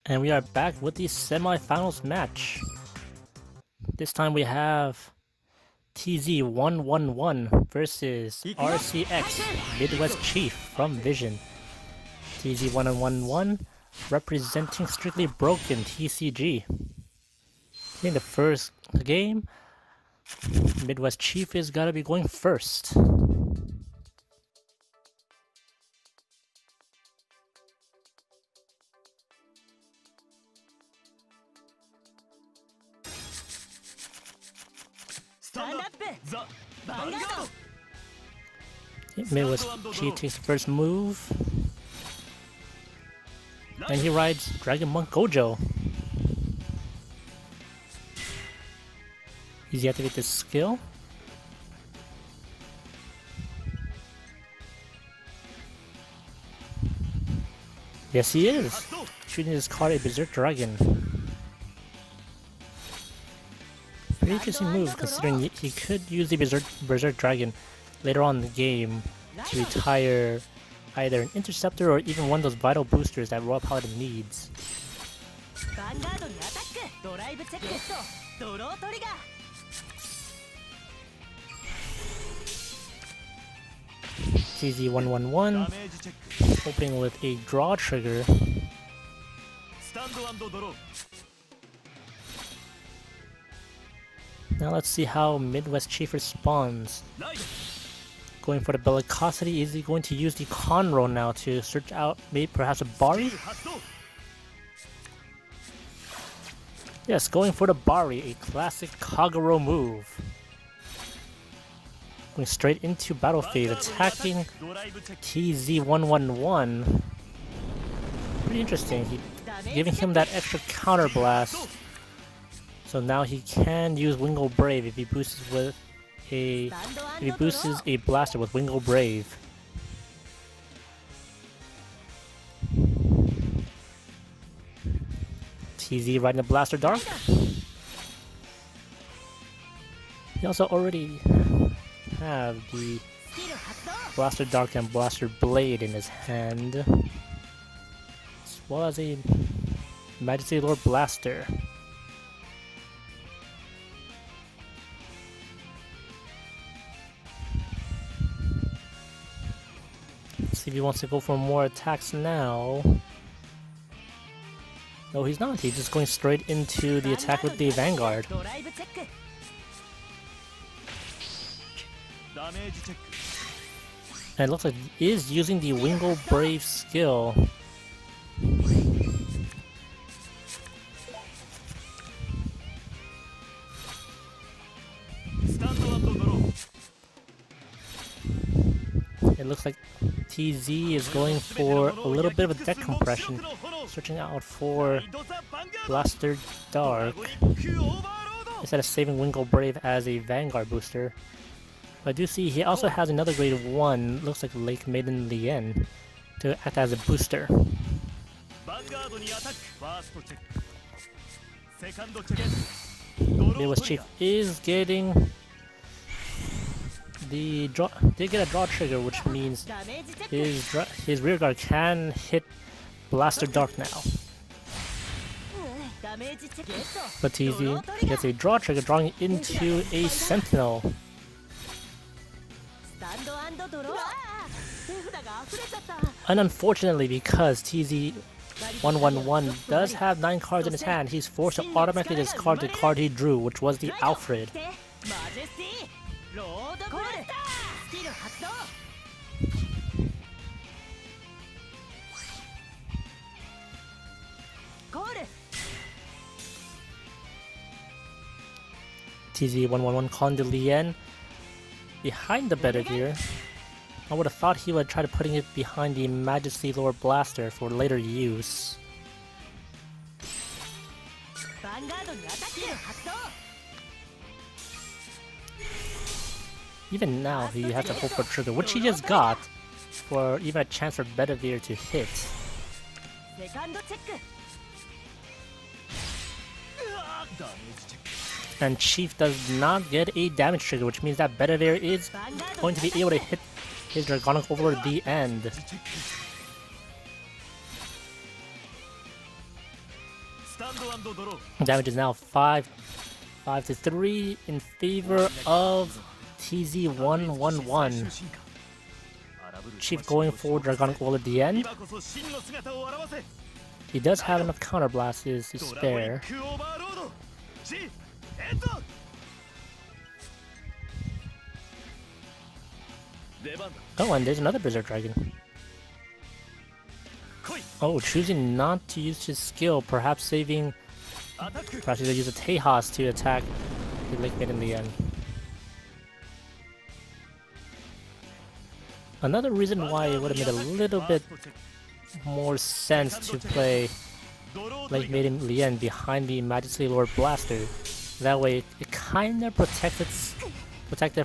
And we are back with the semifinals match. This time we have TZ111 versus RCX, Midwest Chief from Vision. TZ111 representing Strictly Broken TCG. In the first game, Midwest Chief is gotta be going first. Midwest Chief takes the first move, and he rides Dragon Monk Gojo. He's yet to get this skill. Yes, he is. Shooting his card a Berserk Dragon. Pretty interesting move considering he could use the Berserk Dragon later on in the game to retire either an Interceptor or even one of those vital boosters that Royal Paladin needs. TZ111 opening with a draw trigger. Now let's see how Midwest Chief responds. Going for the Bellicosity, is he going to use the Conroe now to search out maybe perhaps a Bari? Yes, going for the Bari, a classic Kagero move. Going straight into battle phase, attacking TZ111. Pretty interesting, giving him that extra counter blast. So now he can use Wingo Brave if he boosts a blaster with Wingo Brave. TZ riding the Blaster Dark. He also already have the Blaster Dark and Blaster Blade in his hand, as well as a Majesty Lord Blaster. See if he wants to go for more attacks now. No, he's not. He's just going straight into the attack with the Vanguard. And it looks like he is using the Wingo Brave skill. It looks like TZ is going for a little bit of a deck compression, searching out for Blaster Dark instead of saving Wingo Brave as a Vanguard booster. But I do see he also has another grade 1, looks like Lake Maiden Lien, to act as a booster. Midwest Chief is getting the draw. Did get a draw trigger, which means his rear guard can hit Blaster Dark now. But TZ gets a draw trigger, drawing into a Sentinel. And unfortunately, because TZ111 does have 9 cards in his hand, he's forced to automatically discard the card he drew, which was the Alfred. TZ111 calling the Lien behind the Bedivere. I would have thought he would try to putting it behind the Majesty Lord Blaster for later use. Even now, he has to hope for trigger, which he just got, for even a chance for Bedivere to hit. And Chief does not get a damage trigger, which means that Bedivere is going to be able to hit his Dragonic over the end. Damage is now 5 to 3 in favor of TZ111. Chief going for Dragonic Wall at the end. He does have enough counter blasts to spare. Oh, and there's another Berserk Dragon. Oh, choosing not to use his skill, perhaps he's gonna use a Tejas to attack the Lake Mid in the end. Another reason why it would have made a little bit more sense to play Lake Mid in the end behind the Majesty Lord Blaster. That way it kinda protected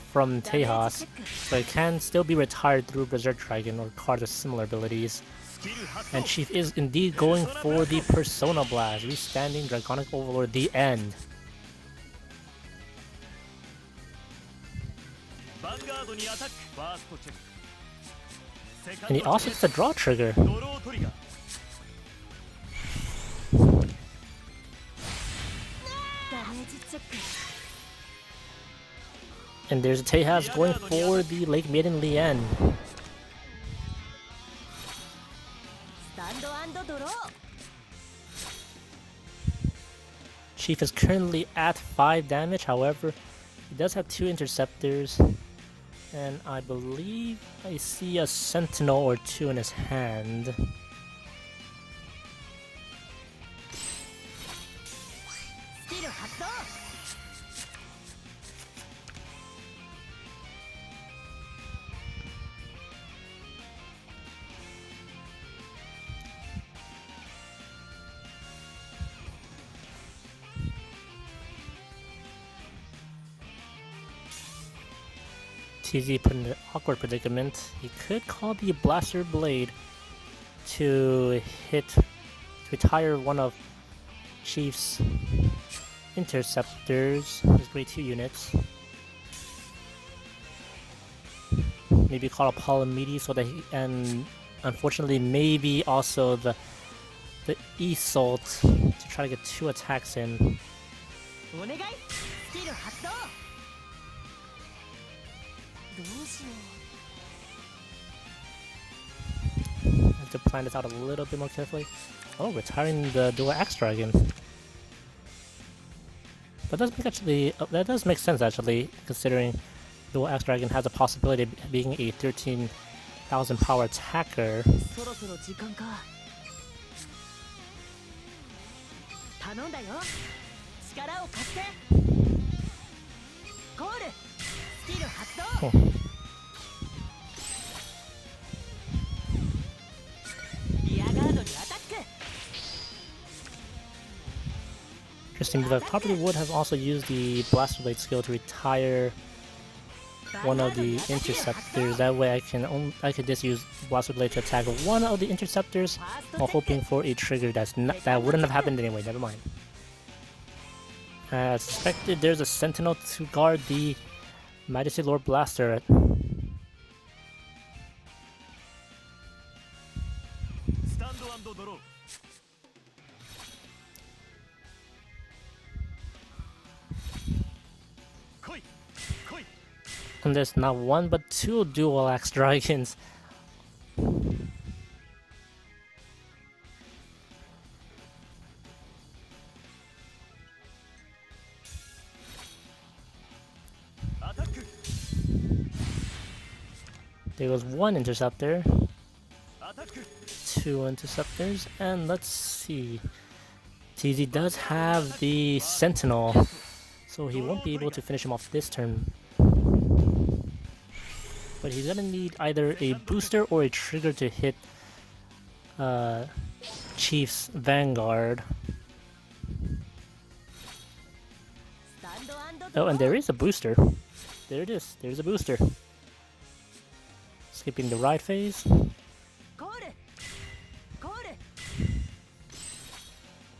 from Tejas, but it can still be retired through Berserk Dragon or cards with similar abilities. And Chief is indeed going for the Persona Blast, restanding Dragonic Overlord the end. And he also gets a draw trigger. And there's a Tejas going for the Lake Maiden Lien. Chief is currently at 5 damage, however, he does have 2 interceptors. And I believe I see a Sentinel or 2 in his hand. TZ put in an awkward predicament. He could call the Blaster Blade to retire one of Chief's interceptors, his grade 2 units. Maybe call a Palamedes so that and unfortunately maybe also the Isolt to try to get 2 attacks in. I have to plan this out a little bit more carefully. Oh, retiring the Dual Axe Dragon. That does make sense actually, considering Dual Axe Dragon has a possibility of being a 13,000 power attacker. Oh. Interesting, but probably would have also used the Blaster Blade skill to retire one of the interceptors. That way I could just use Blaster Blade to attack one of the interceptors while hoping for a trigger that wouldn't have happened anyway. Never mind. As suspected, there's a Sentinel to guard the Majesty Lord Blaster. And there's not 1 but 2 Dual Axe Dragons. There was 1 interceptor, 2 interceptors, and let's see. TZ does have the Sentinel, so he won't be able to finish him off this turn. But he's gonna need either a booster or a trigger to hit Chief's Vanguard. Oh, and there is a booster. There it is. There's a booster. Skipping the ride phase.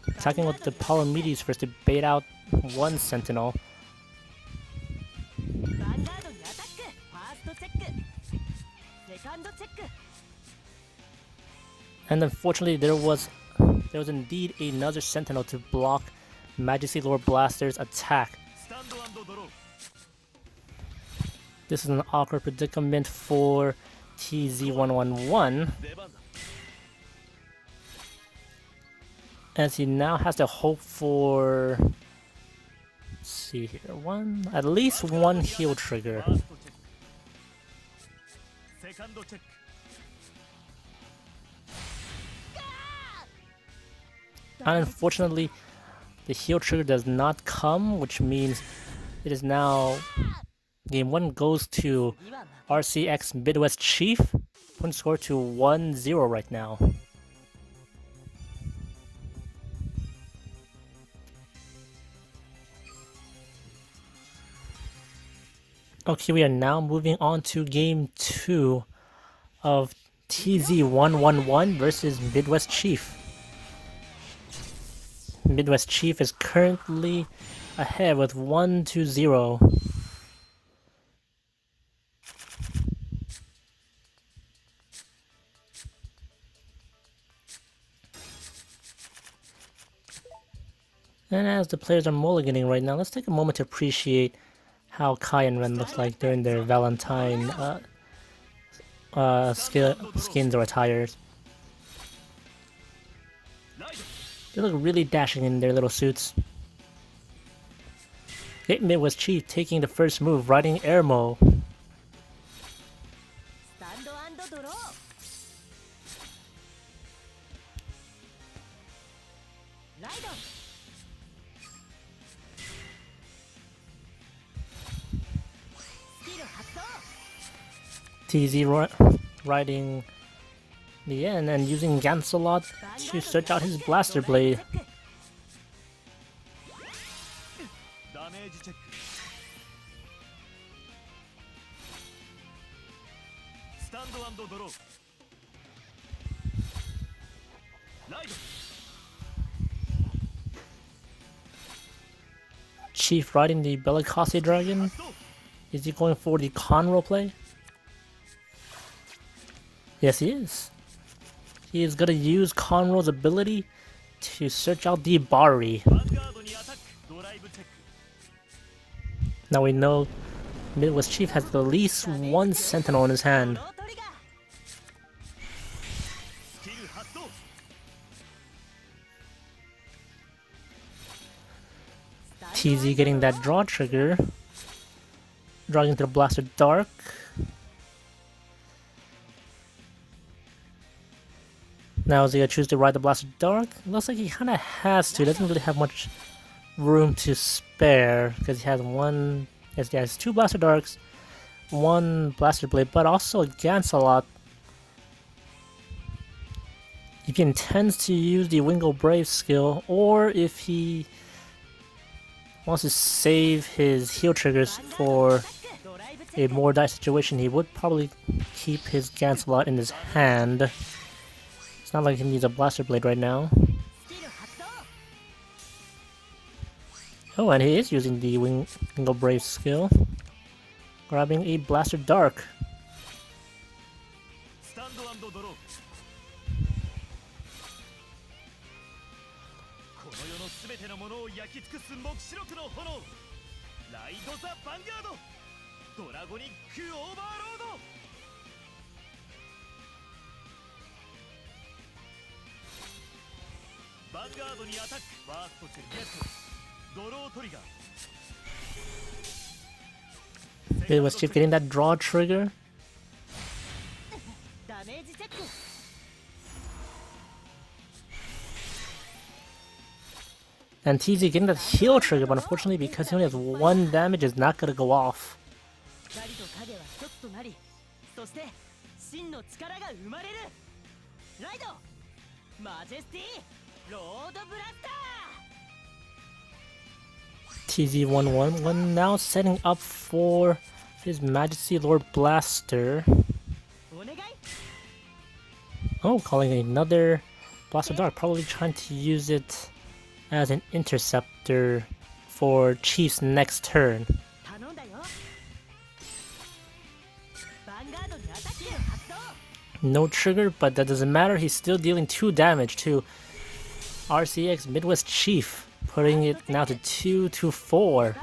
Attacking with the Palamedes first to bait out 1 Sentinel. And unfortunately there was there was indeed another Sentinel to block Majesty Lord Blaster's attack. This is an awkward predicament for TZ111, as he now has to hope for, let's see here, at least one heal trigger. Unfortunately, the heal trigger does not come, which means it is now game 1 goes to RCX Midwest Chief. Point score to 1-0 right now. Okay, we are now moving on to game 2 of TZ111 versus Midwest Chief. Midwest Chief is currently ahead with 1-0. And as the players are mulliganing right now, let's take a moment to appreciate how Kai and Ren looks like during their Valentine skins or attires. They look really dashing in their little suits. Okay, Midwest Chief taking the first move, riding Airmo. TZ riding the end and using Gansalot to search out his Blaster Blade. Chief riding the Bellicose Dragon. Is he going for the Conroe play? Yes, he is. He is gonna use Conroe's ability to search out the Bari. Now we know Midwest Chief has at least one Sentinel in his hand. TZ getting that draw trigger. Drawing into the Blaster Dark. Now is he gonna choose to ride the Blaster Dark? Looks like he kinda has to. Doesn't really have much room to spare because he has one. Yes, he has two Blaster Darks, one Blaster Blade, but also a Gansalot. If he intends to use the Wingo Brave skill, or if he wants to save his heal triggers for a more dire situation, he would probably keep his Gansalot in his hand. It's not like he needs a Blaster Blade right now. Oh, and he is using the Wingo Brave skill. Grabbing a Blaster Dark. Midwest Chief getting that draw trigger. And TZ getting that heal trigger, but unfortunately because he only has one damage, it's not gonna go off. TZ111 now setting up for his Majesty Lord Blaster. Oh, calling another Blaster Dark, probably trying to use it as an interceptor for Chief's next turn. No trigger, but that doesn't matter, he's still dealing 2 damage to RCX Midwest Chief, putting it now to 2-4.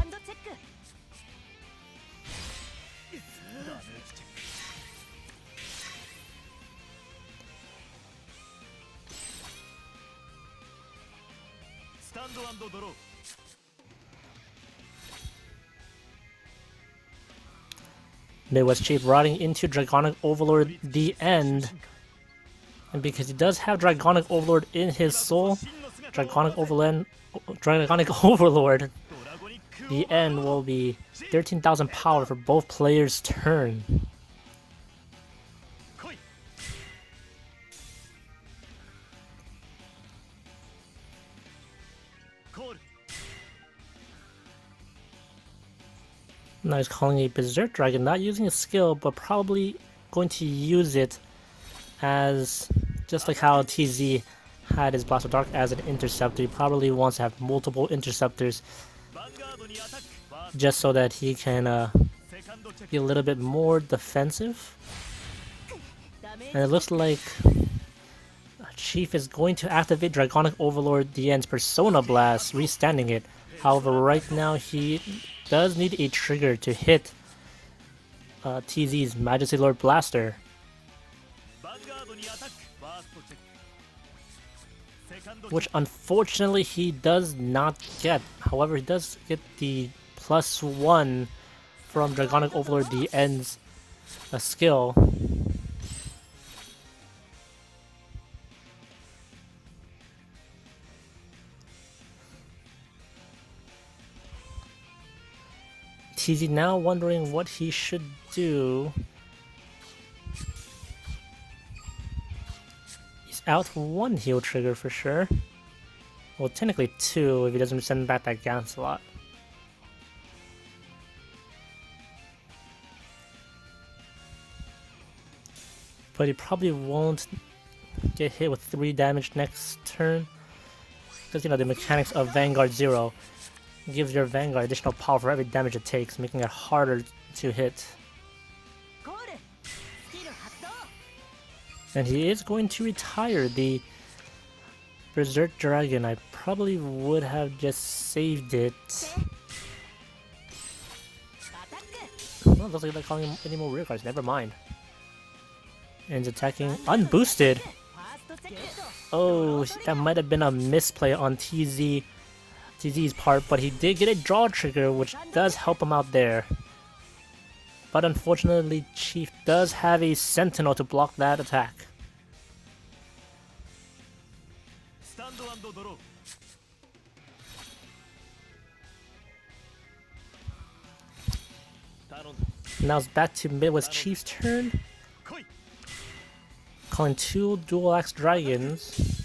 Midwest Chief riding into Dragonic Overlord the end. And because he does have Dragonic Overlord in his soul, Dragonic Overlord, the end will be 13,000 power for both players' turn. Now he's calling a Berserk Dragon, not using a skill, but probably going to use it as, just like how TZ had his Blast of Dark as an interceptor. He probably wants to have multiple interceptors just so that he can be a little bit more defensive. And it looks like Chief is going to activate Dragonic Overlord the end's Persona Blast, restanding it. However, right now he does need a trigger to hit TZ's Majesty Lord Blaster. Which unfortunately he does not get. However, he does get the +1 from Dragonic Overlord the end's skill. TZ now wondering what he should do. He's out 1 heal trigger for sure. Well, technically 2 if he doesn't send back that Gancelot. But he probably won't get hit with 3 damage next turn. Because, you know, the mechanics of Vanguard ZERO gives your Vanguard additional power for every damage it takes, making it harder to hit. And he is going to retire the Berserk Dragon. I probably would have just saved it. Well, it looks like they're calling him any more rear guards, never mind. And he's attacking unboosted. Oh, that might have been a misplay on TZ's part, but he did get a draw trigger, which does help him out there. But unfortunately, Chief does have a Sentinel to block that attack. Now it's back to Midwest Chief's turn. Calling 2 Dual Axe Dragons.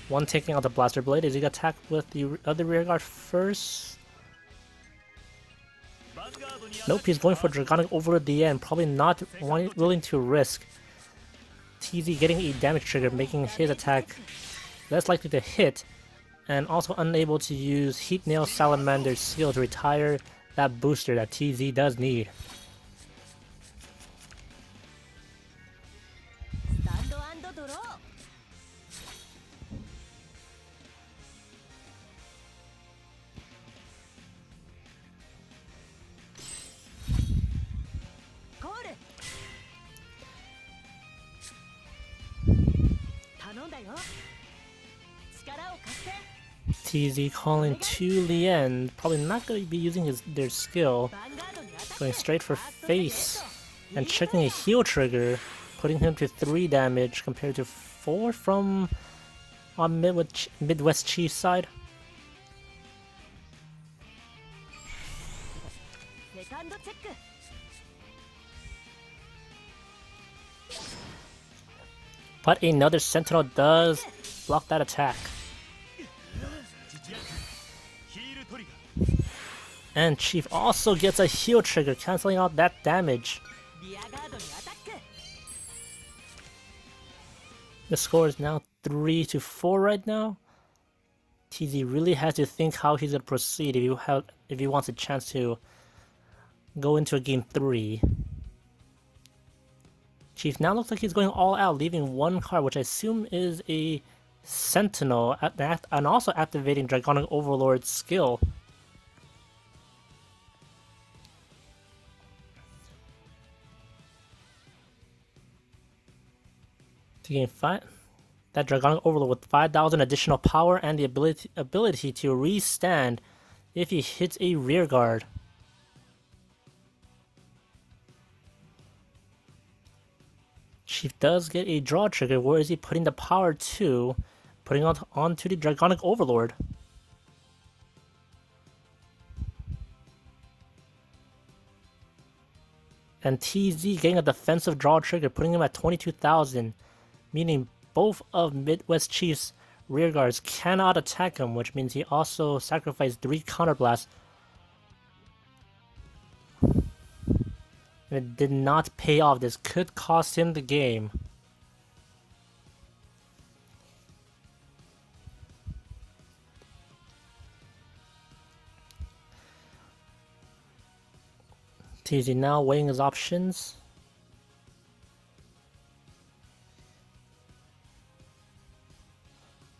One taking out the Blaster Blade. Is he gonna attack with the other rear guard first? Nope, he's going for Dragonic Overlord at the end. Probably not willing to risk TZ getting a damage trigger, making his attack less likely to hit, and also unable to use Heat Nail Salamander's skill to retire that booster that TZ does need. TZ calling to Lien, probably not going to be using their skill, going straight for face and checking a heal trigger, putting him to 3 damage compared to 4 from on Midwest Chief's side. But another Sentinel does block that attack. And Chief also gets a heal trigger, cancelling out that damage. The score is now 3-4 right now. TZ really has to think how he's going to proceed if he wants a chance to go into a game 3. Chief now looks like he's going all out, leaving 1 card, which I assume is a Sentinel and also activating Dragonic Overlord's skill. To gain that Dragonic Overlord with 5,000 additional power and the ability to restand if he hits a rear guard. Chief does get a draw trigger. Where is he putting the power to? Putting it onto the Dragonic Overlord. And TZ getting a defensive draw trigger, putting him at 22,000. Meaning both of Midwest Chief's rear guards cannot attack him, which means he also sacrificed 3 counterblasts. And it did not pay off. This could cost him the game. TZ now weighing his options.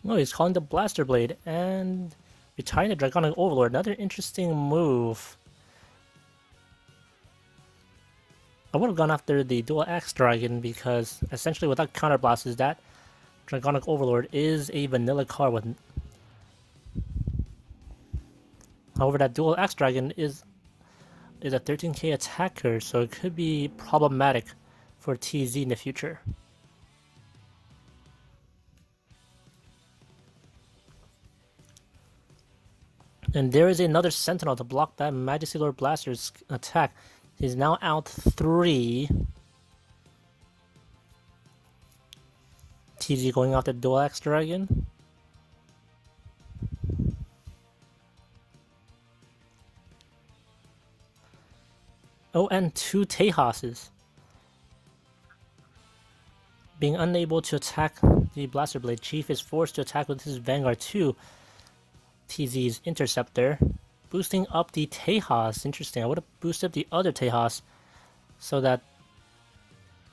No, he's calling the Blaster Blade and retiring the Dragonic Overlord. Another interesting move. I would have gone after the Dual Axe Dragon because essentially without counterblast, that Dragonic Overlord is a vanilla card with. However, that Dual Axe Dragon is a 13k attacker, so it could be problematic for TZ in the future. And there is another Sentinel to block that Majesty Lord Blaster's attack. He's now out 3. TZ going after Dual Axe Dragon. Oh, and 2 Tehas's. Being unable to attack the Blaster Blade, Chief is forced to attack with his Vanguard 2. TZ's Interceptor, boosting up the Tehas. Interesting. I would have boosted the other Tehas so that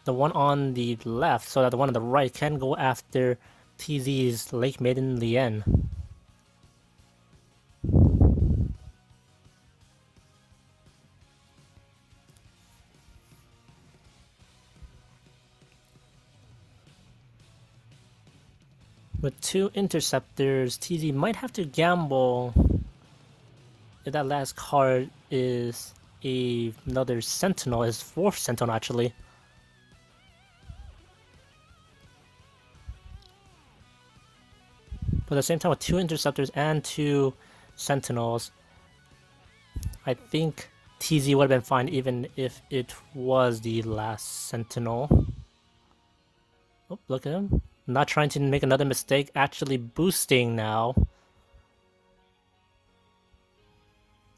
the one on the left, so that the one on the right can go after TZ's Lake Maiden Lien. With 2 Interceptors, TZ might have to gamble if that last card is another Sentinel, his 4th Sentinel actually. But at the same time, with 2 Interceptors and 2 Sentinels, I think TZ would have been fine even if it was the last Sentinel. Oh, look at him. Not trying to make another mistake, actually boosting now.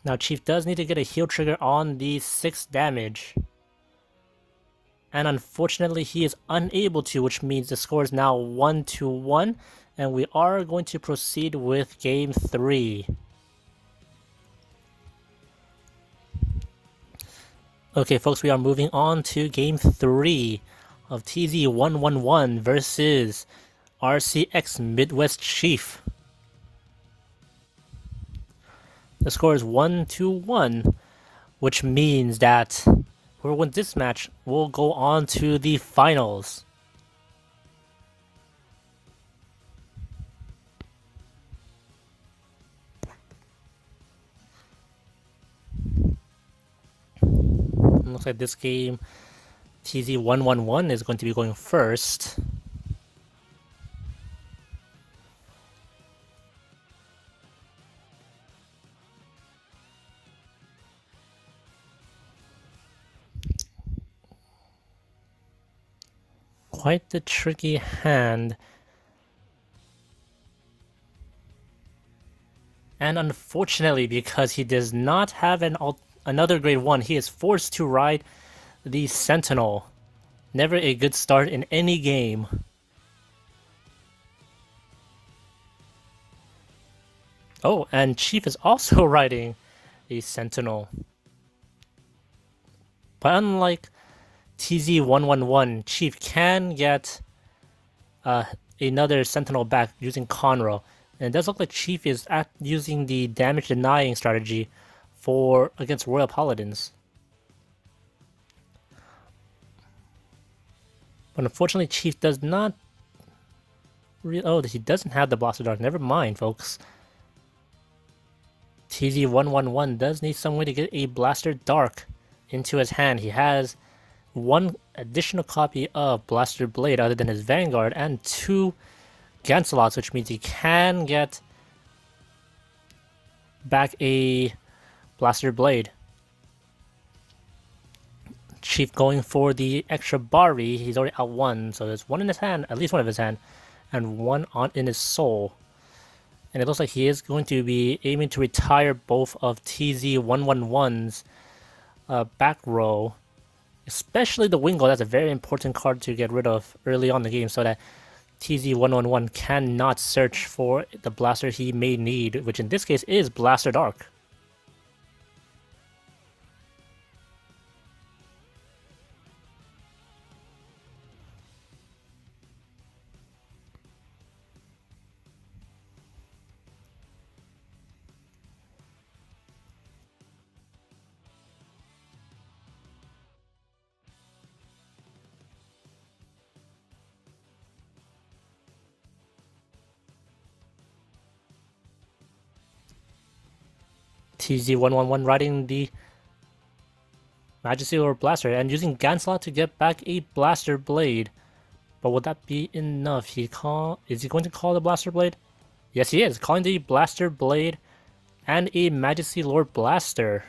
Now Chief does need to get a heal trigger on the 6 damage. And unfortunately he is unable to, which means the score is now 1-1. And we are going to proceed with Game 3. Okay folks, we are moving on to Game 3. Of TZ111 versus RCX Midwest Chief. The score is 1-1, which means that whoever wins this match will go on to the finals. Looks like this game TZ111 is going to be going first. Quite the tricky hand. And unfortunately, because he does not have another grade 1, he is forced to ride the Sentinel. Never a good start in any game. Oh, and Chief is also riding a Sentinel. But unlike TZ111, Chief can get another Sentinel back using Conroe. And it does look like Chief is using the damage denying strategy against Royal Paladins. But unfortunately, Chief does not. Oh, he doesn't have the Blaster Dark. Never mind, folks. TZ111 does need some way to get a Blaster Dark into his hand. He has one additional copy of Blaster Blade other than his Vanguard and 2 Gancelots, which means he can get back a Blaster Blade. Chief going for the extra Bari. He's already out 1, so there's 1 in his hand, at least 1 of his hand, and 1 in his soul. And it looks like he is going to be aiming to retire both of TZ111's back row. Especially the Wingo. That's a very important card to get rid of early on in the game so that TZ111 cannot search for the blaster he may need, which in this case is Blaster Dark. TZ111 riding the Majesty or Blaster and using Gancelot to get back a Blaster Blade. But would that be enough? Is he going to call the Blaster Blade? Yes, he is. Calling the Blaster Blade and a Majesty Lord Blaster.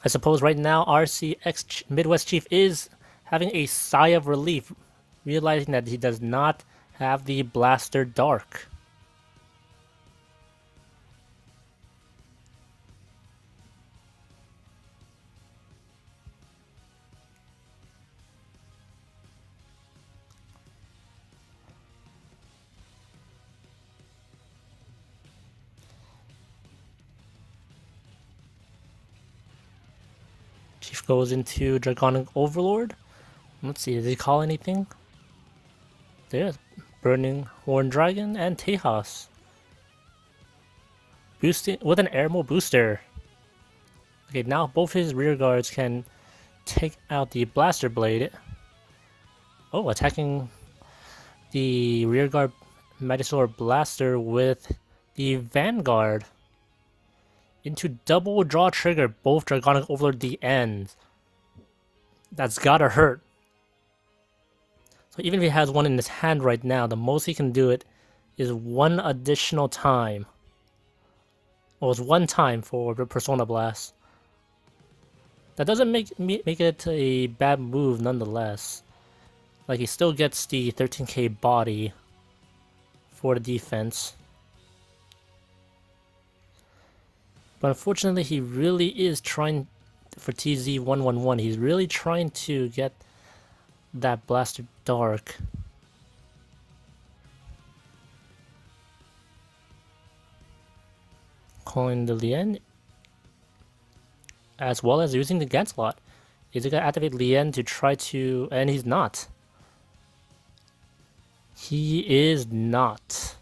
I suppose right now RCX Midwest Chief is having a sigh of relief, realizing that he does not have the Blaster Dark. Chief goes into Dragonic Overlord. Let's see, does he call anything? There's Burning Horn Dragon and Tejas. Boosting with an air mode booster. Okay, now both his rear guards can take out the Blaster Blade. Oh, attacking the rear guard Magisor Blaster with the Vanguard. Into double draw trigger, both Dragonic Overlord the ends. That's gotta hurt. So even if he has 1 in his hand right now, the most he can do it is 1 additional time. Well, it's 1 time for the Persona Blast. That doesn't make it a bad move nonetheless. Like, he still gets the 13k body for the defense. But unfortunately, he really is trying, for TZ111, he's really trying to get that Blaster Dark. Calling the Lien, as well as using the Gancelot. Is he gonna activate Lien to try to, and he's not. He is not.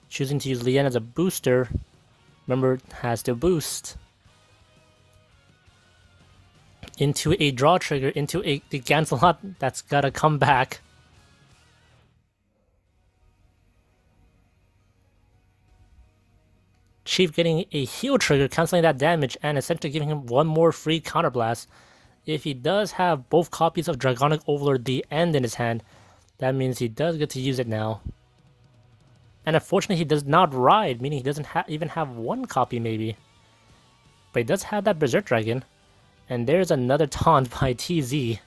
Choosing to use Lien as a booster. Remember, has to boost. Into a draw trigger, into the Gancelot that's gotta come back. Chief getting a heal trigger, canceling that damage, and essentially giving him 1 more free counterblast. If he does have both copies of Dragonic Overlord the End in his hand, that means he does get to use it now. And unfortunately, he does not ride, meaning he doesn't even have 1 copy maybe. But he does have that Berserk Dragon. And there's another taunt by TZ.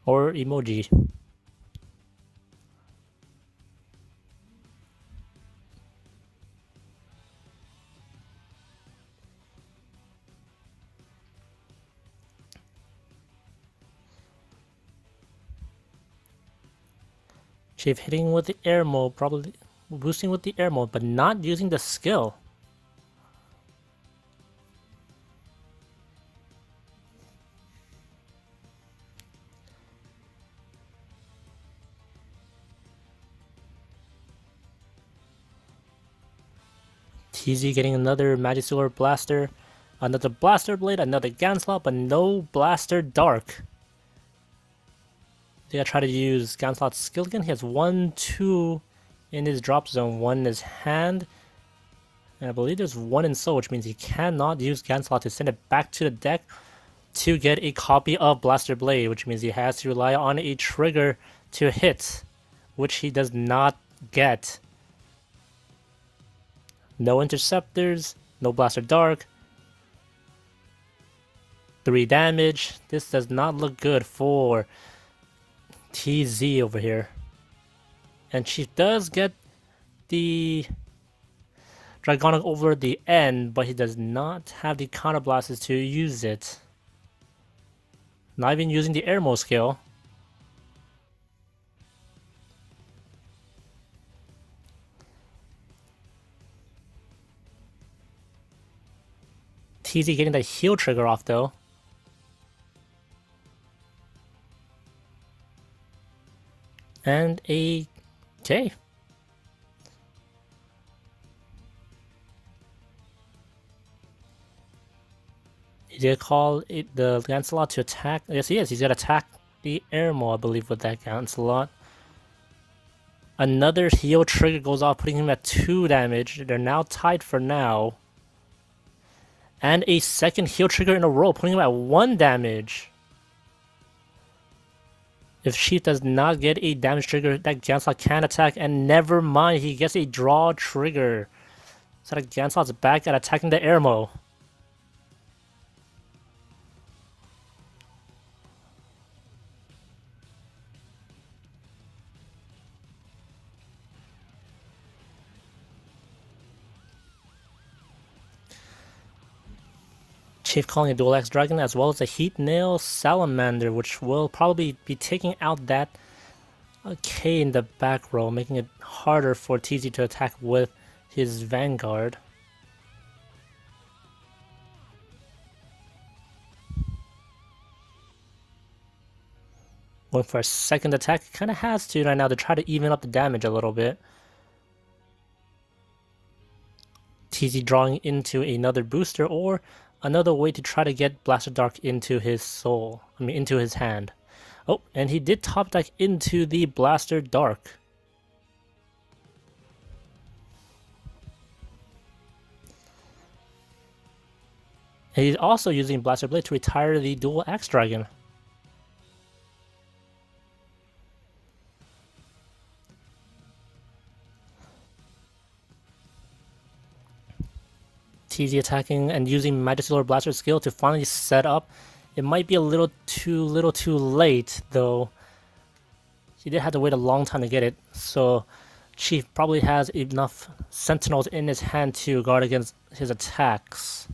Or emoji. Chief hitting with the air mode, probably boosting with the air mode, but not using the skill. TZ getting another Majesty Lord Blaster, another Blaster Blade, another Ganslot, but no Blaster Dark. I think I try to use Ganslot's skill again. He has 1, 2 in his drop zone, 1 in his hand, and I believe there's 1 in soul, which means he cannot use Ganslot to send it back to the deck to get a copy of Blaster Blade, which means he has to rely on a trigger to hit, which he does not get. No Interceptors, no Blaster Dark, 3 damage. This does not look good for TZ over here. And she does get the Dragonic over the end, but he does not have the counter blasts to use it. Not even using the air mode skill. TZ getting the heal trigger off though. And a K. He did call it the Lancelot to attack. Yes, he is. He's gonna attack the Airmo, I believe, with that Lancelot. Another heal trigger goes off, putting him at 2 damage. They're now tied for now. And a second heal trigger in a row, putting him at 1 damage. If Chief does not get a damage trigger, that Ganslot can attack, and never mind, he gets a draw trigger. So that Ganslot's back at attacking the Airmo. Chief calling a Dual Axe Dragon as well as a Heat Nail Salamander, which will probably be taking out that K in the back row, making it harder for TZ to attack with his Vanguard. Going for a second attack, kind of has to right now to try to even up the damage a little bit. TZ drawing into another booster or another way to try to get Blaster Dark into his soul. Into his hand. Oh, and he did top deck into the Blaster Dark. And he's also using Blaster Blade to retire the Dual Axe Dragon. TZ attacking and using Majesty Lord Blaster skill to finally set up. It might be a little too late though. He did have to wait a long time to get it, so Chief probably has enough Sentinels in his hand to guard against his attacks.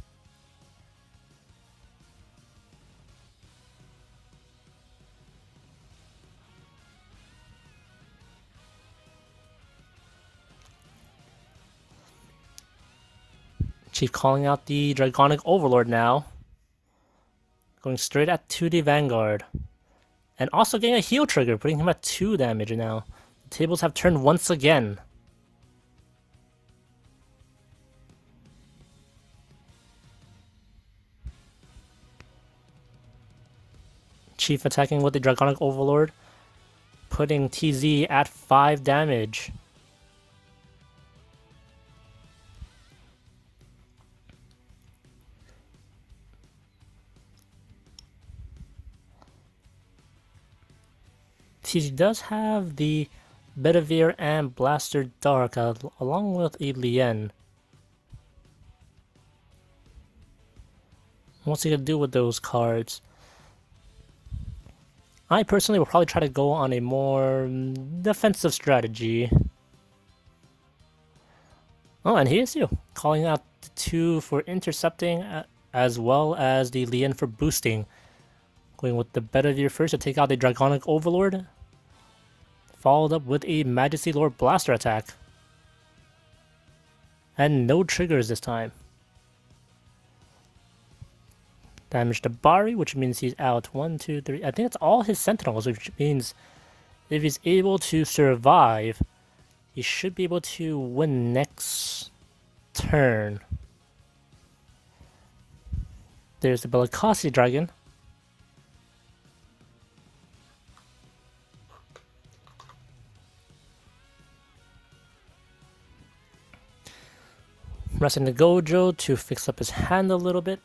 Chief calling out the Dragonic Overlord now. Going straight at 2D Vanguard. And also getting a heal trigger, putting him at 2 damage now. The tables have turned once again. Chief attacking with the Dragonic Overlord, putting TZ at 5 damage. TZ does have the Bedivere and Blaster Dark along with a Lien. What's he gonna do with those cards? I personally will probably try to go on a more defensive strategy. Oh, and here's you calling out the 2 for intercepting as well as the Lien for boosting. Going with the Bedivere first to take out the Dragonic Overlord. Followed up with a Majesty Lord Blaster attack. And no triggers this time. Damage to Bari, which means he's out 1, 2, 3. I think it's all his Sentinels, which means if he's able to survive, he should be able to win next. turn. There's the Bellicossi Dragon. Resting the Gojo to fix up his hand a little bit.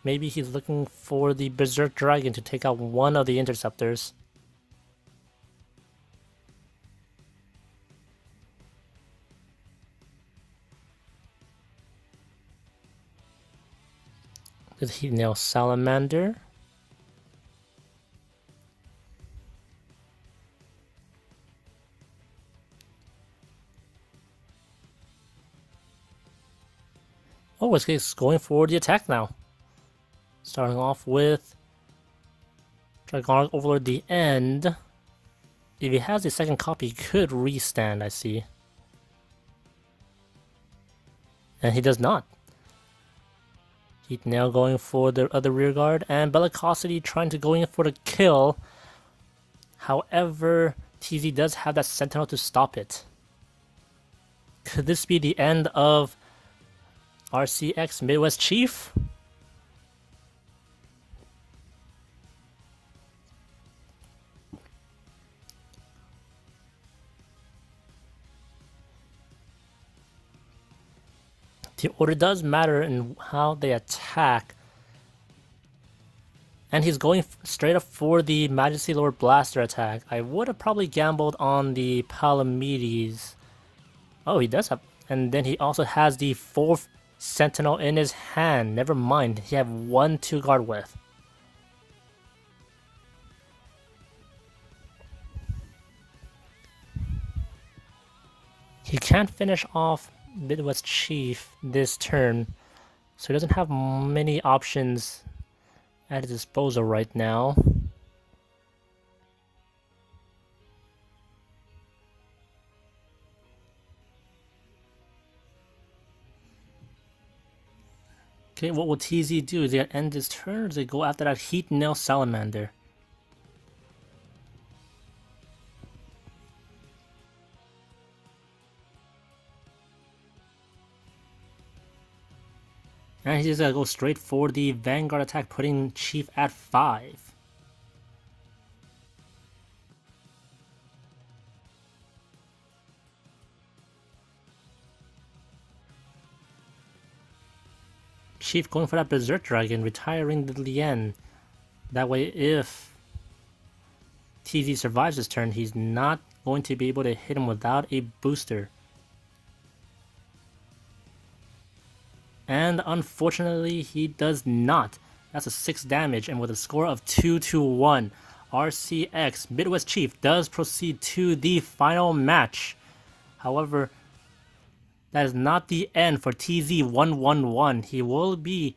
Maybe he's looking for the Berserk Dragon to take out one of the interceptors. With Heat Nail Salamander. Oh, it's going for the attack now. Starting off with Dragonic Overlord at the end. If he has the second copy, he could restand, I see. And he does not. Heat Nail going for the other rear guard, and Bellicosity trying to go in for the kill. However, TZ does have that Sentinel to stop it. Could this be the end of RCX Midwest Chief? The order does matter in how they attack. And he's going straight up for the Majesty Lord Blaster attack. I would have probably gambled on the Palamedes. Oh, he does have... And then he also has the 4th Sentinel in his hand. Never mind, he have 1 to guard with. He can't finish off Midwest Chief this turn, so he doesn't have many options at his disposal right now. Okay, what will TZ do? Is he gonna end his turn, or does he go after that Heat Nail Salamander? And he's just gonna go straight for the Vanguard attack, putting Chief at 5. Chief going for that Berserk Dragon, retiring the Lien. That way, if TZ survives this turn, he's not going to be able to hit him without a booster. And unfortunately, he does not. That's a 6 damage, and with a score of 2-1, RCX Midwest Chief does proceed to the final match. However, that is not the end for TZ111. He will be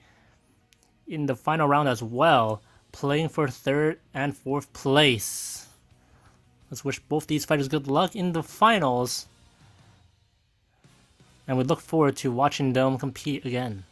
in the final round as well, playing for 3rd and 4th place. Let's wish both these fighters good luck in the finals. And we look forward to watching them compete again.